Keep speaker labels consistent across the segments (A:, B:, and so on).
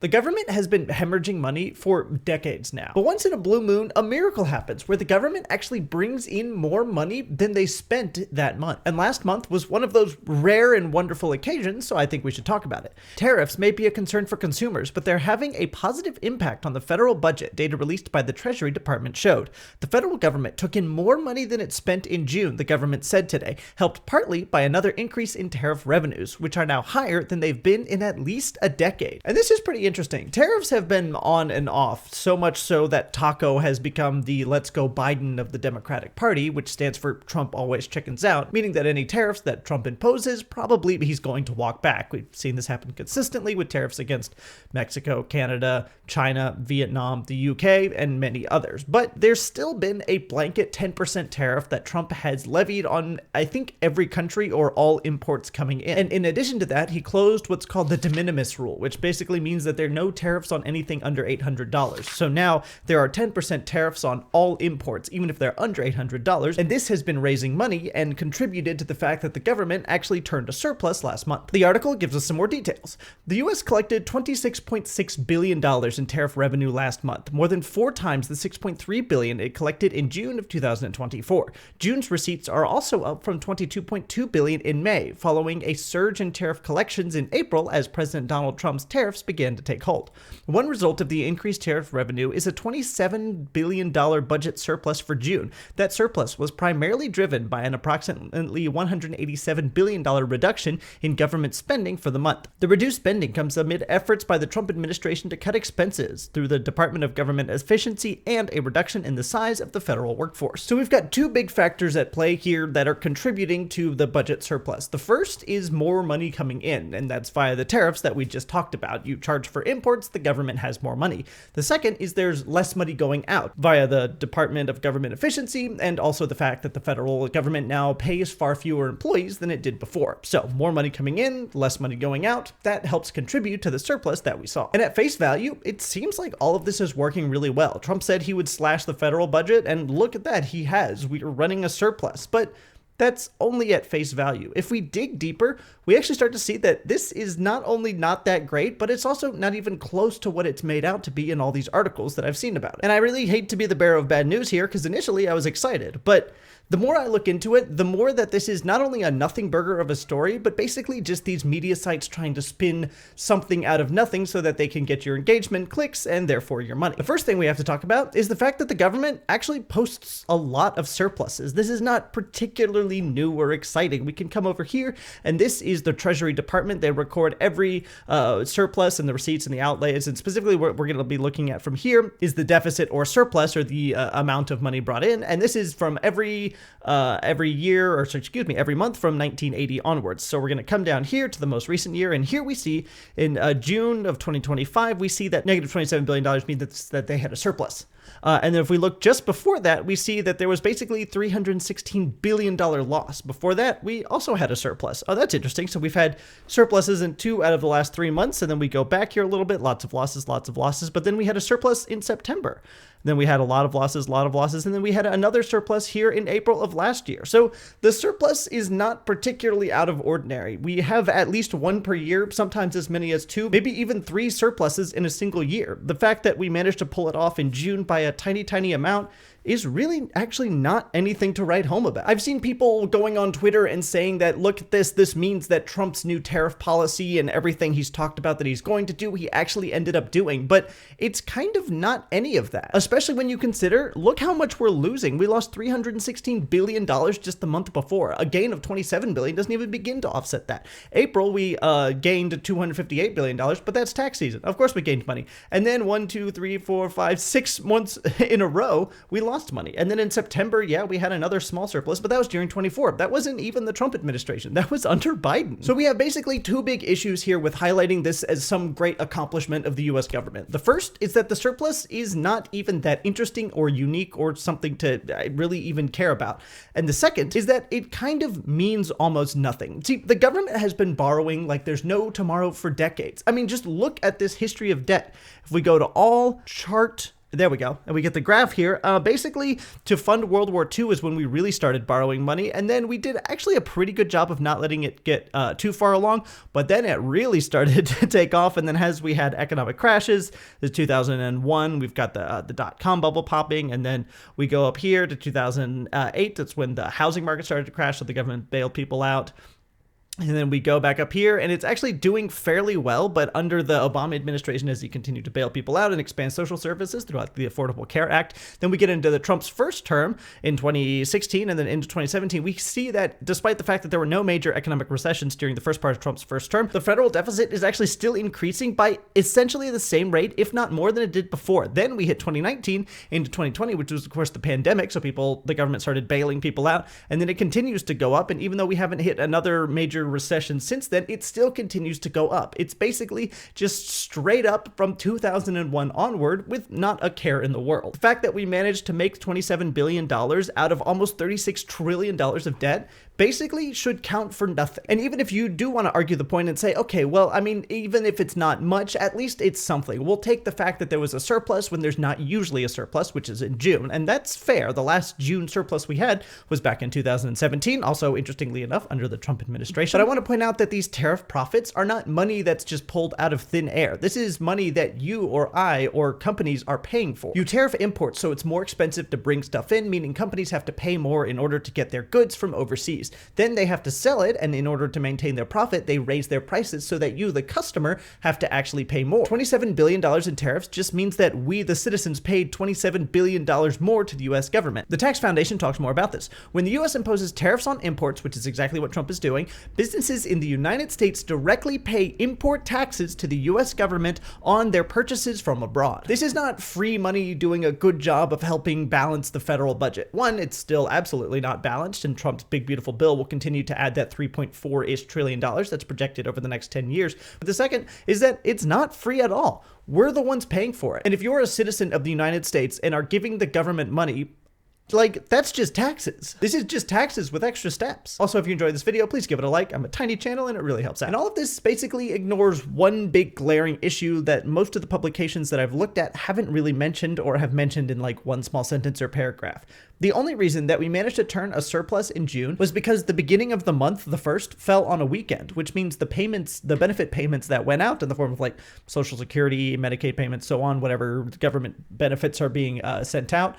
A: The government has been hemorrhaging money for decades now. But once in a blue moon, a miracle happens where the government actually brings in more money than they spent that month. And last month was one of those rare and wonderful occasions, so I think we should talk about it. Tariffs may be a concern for consumers, but they're having a positive impact on the federal budget, data released by the Treasury Department showed. The federal government took in more money than it spent in June, the government said today, helped partly by another increase in tariff revenues, which are now higher than they've been in at least a decade. And this is pretty interesting. Tariffs have been on and off, so much so that Taco has become the let's go Biden of the Democratic Party, which stands for Trump always chickens out, meaning that any tariffs that Trump imposes, probably he's going to walk back. We've seen this happen consistently with tariffs against Mexico, Canada, China, Vietnam, the UK, and many others. But there's still been a blanket 10% tariff that Trump has levied on, I think, every country or all imports coming in. And in addition to that, he closed what's called the de minimis rule, which basically means that there are no tariffs on anything under $800. So now there are 10% tariffs on all imports, even if they're under $800. And this has been raising money and contributed to the fact that the government actually turned a surplus last month. The article gives us some more details. The US collected $26.6 billion in tariff revenue last month, more than 4 times the $6.3 billion it collected in June of 2024. June's receipts are also up from $22.2 billion in May, following a surge in tariff collections in April as President Donald Trump's tariffs began to take hold. One result of the increased tariff revenue is a $27 billion budget surplus for June. That surplus was primarily driven by an approximately $187 billion reduction in government spending for the month. The reduced spending comes amid efforts by the Trump administration to cut expenses through the Department of Government Efficiency and a reduction in the size of the federal workforce. So we've got 2 big factors at play here that are contributing to the budget surplus. The first is more money coming in, and that's via the tariffs that we just talked about. You charge for imports, the government has more money. The second is there's less money going out via the Department of Government Efficiency, and also the fact that the federal government now pays far fewer employees than it did before. So more money coming in, less money going out, that helps contribute to the surplus that we saw. And at face value, it seems like all of this is working really well. Trump said he would slash the federal budget, and look at that, he has. We are running a surplus, but that's only at face value. If we dig deeper, we actually start to see that this is not only not that great, but it's also not even close to what it's made out to be in all these articles that I've seen about it. And I really hate to be the bearer of bad news here, because initially I was excited, but the more I look into it, the more that this is not only a nothing burger of a story, but basically just these media sites trying to spin something out of nothing so that they can get your engagement, clicks, and therefore your money. The first thing we have to talk about is the fact that the government actually posts a lot of surpluses. This is not particularly new or exciting. We can come over here, and this is the Treasury Department. They record every surplus and the receipts and the outlays, and specifically what we're going to be looking at from here is the deficit or surplus, or the amount of money brought in, and this is from every year, or every month from 1980 onwards. So we're going to come down here to the most recent year, and here we see in June of 2025, we see that negative $27 billion means that they had a surplus. And then if we look just before that, we see that there was basically $316 billion loss. Before that, we also had a surplus. Oh, that's interesting. So we've had surpluses in 2 out of the last 3 months, and then we go back here a little bit, lots of losses, but then we had a surplus in September. Then we had a lot of losses, and then we had another surplus here in April of last year. So the surplus is not particularly out of ordinary. We have at least 1 per year, sometimes as many as 2, maybe even 3 surpluses in a single year. The fact that we managed to pull it off in June by a tiny amount is really actually not anything to write home about. I've seen people going on Twitter and saying that, look at this means that Trump's new tariff policy and everything he's talked about that he's going to do, he actually ended up doing. But it's kind of not any of that, especially when you consider, look how much we're losing. We lost $316 billion just the month before. A gain of $27 billion doesn't even begin to offset that. April, we gained $258 billion, but that's tax season. Of course we gained money. And then 1, 2, 3, 4, 5, 6 months in a row, we lost money. And then in September, yeah, we had another small surplus, but that was during 24. That wasn't even the Trump administration. That was under Biden. So we have basically 2 big issues here with highlighting this as some great accomplishment of the US government. The first is that the surplus is not even that interesting or unique or something to really even care about. And the second is that it kind of means almost nothing. See, the government has been borrowing like there's no tomorrow for decades. I mean, just look at this history of debt. If we go to all chart There we go. And we get the graph here. Basically, to fund World War II is when we really started borrowing money. And then we did actually a pretty good job of not letting it get too far along. But then it really started to take off. And then as we had economic crashes, the 2001, we've got the dot-com bubble popping. And then we go up here to 2008. That's when the housing market started to crash. So the government bailed people out. And then we go back up here, and it's actually doing fairly well, but under the Obama administration, as he continued to bail people out and expand social services throughout the Affordable Care Act, then we get into the Trump's first term in 2016, and then into 2017, we see that despite the fact that there were no major economic recessions during the first part of Trump's first term, the federal deficit is actually still increasing by essentially the same rate, if not more than it did before. Then we hit 2019 into 2020, which was, of course, the pandemic, so the government started bailing people out, and then it continues to go up, and even though we haven't hit another major recession since then, it still continues to go up. It's basically just straight up from 2001 onward with not a care in the world. The fact that we managed to make $27 billion out of almost $36 trillion of debt basically should count for nothing. And even if you do want to argue the point and say, okay, well, I mean, even if it's not much, at least it's something. We'll take the fact that there was a surplus when there's not usually a surplus, which is in June. And that's fair. The last June surplus we had was back in 2017. Also, interestingly enough, under the Trump administration. But I want to point out that these tariff profits are not money that's just pulled out of thin air. This is money that you or I or companies are paying for. You tariff imports, so it's more expensive to bring stuff in, meaning companies have to pay more in order to get their goods from overseas. Then they have to sell it, and in order to maintain their profit, they raise their prices so that you, the customer, have to actually pay more. $27 billion in tariffs just means that we, the citizens, paid $27 billion more to the US government. The Tax Foundation talks more about this. When the US imposes tariffs on imports, which is exactly what Trump is doing, businesses in the United States directly pay import taxes to the US government on their purchases from abroad. This is not free money doing a good job of helping balance the federal budget. One, it's still absolutely not balanced, and Trump's big beautiful bill will continue to add that $3.4-ish trillion that's projected over the next 10 years. But the second is that it's not free at all. We're the ones paying for it. And if you're a citizen of the United States and are giving the government money, like, that's just taxes. This is just taxes with extra steps. Also, if you enjoyed this video, please give it a like. I'm a tiny channel and it really helps out. And all of this basically ignores one big glaring issue that most of the publications that I've looked at haven't really mentioned or have mentioned in like one small sentence or paragraph. The only reason that we managed to turn a surplus in June was because the beginning of the month, the first, fell on a weekend, which means the benefit payments that went out in the form of like Social Security, Medicaid payments, so on, whatever government benefits are being sent out,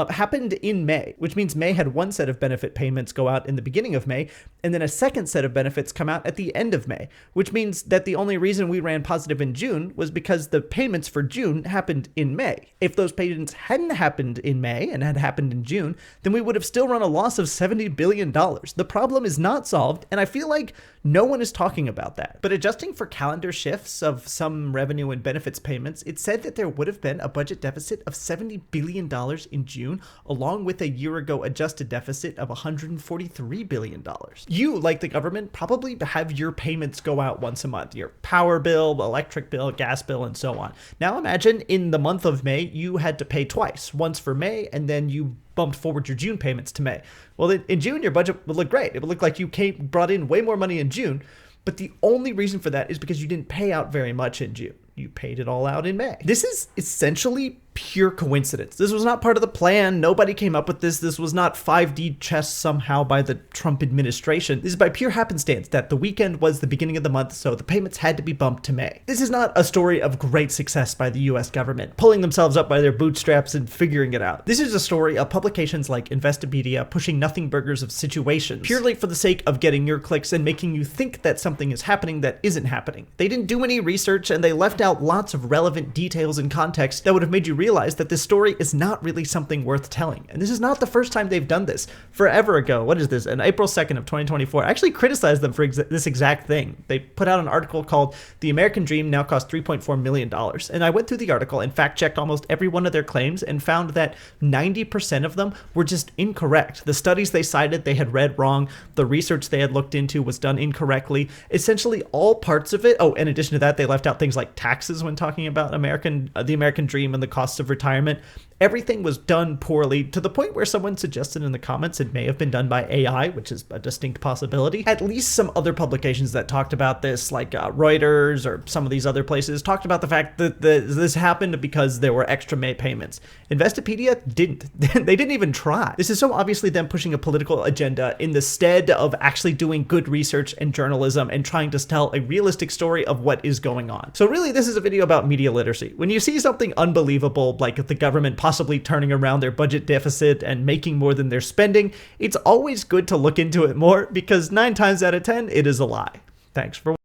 A: happened in May, which means May had one set of benefit payments go out in the beginning of May, and then a second set of benefits come out at the end of May, which means that the only reason we ran positive in June was because the payments for June happened in May. If those payments hadn't happened in May and had happened in June, then we would have still run a loss of $70 billion. The problem is not solved, and I feel like no one is talking about that. But adjusting for calendar shifts of some revenue and benefits payments, it said that there would have been a budget deficit of $70 billion in June, along with a year ago adjusted deficit of $143 billion. You, like the government, probably have your payments go out once a month, your power bill, electric bill, gas bill, and so on. Now imagine in the month of May, you had to pay twice, once for May, and then you bumped forward your June payments to May. Well, in June, your budget would look great. It would look like you brought in way more money in June, but the only reason for that is because you didn't pay out very much in June. You paid it all out in May. This is essentially pure coincidence. This was not part of the plan. Nobody came up with this. This was not 5D chess somehow by the Trump administration. This is by pure happenstance that the weekend was the beginning of the month, so the payments had to be bumped to May. This is not a story of great success by the US government, pulling themselves up by their bootstraps and figuring it out. This is a story of publications like Investopedia pushing nothing burgers of situations, purely for the sake of getting your clicks and making you think that something is happening that isn't happening. They didn't do any research, and they left out lots of relevant details and context that would have made you realize that this story is not really something worth telling. And this is not the first time they've done this. Forever ago, what is this? On April 2nd of 2024, I actually criticized them for this exact thing. They put out an article called "The American Dream Now Costs $3.4 Million." And I went through the article and fact-checked almost every one of their claims and found that 90% of them were just incorrect. The studies they cited, they had read wrong. The research they had looked into was done incorrectly. Essentially all parts of it. Oh, in addition to that, they left out things like taxes when talking about the American dream and the costs of retirement. Everything was done poorly, to the point where someone suggested in the comments it may have been done by AI, which is a distinct possibility. At least some other publications that talked about this, like Reuters or some of these other places, talked about the fact that this happened because there were extra May payments. Investopedia didn't. They didn't even try. This is so obviously them pushing a political agenda in the stead of actually doing good research and journalism and trying to tell a realistic story of what is going on. So really, this is a video about media literacy. When you see something unbelievable, like the government possibly turning around their budget deficit and making more than they're spending, it's always good to look into it more, because 9 times out of 10, it is a lie. Thanks for watching.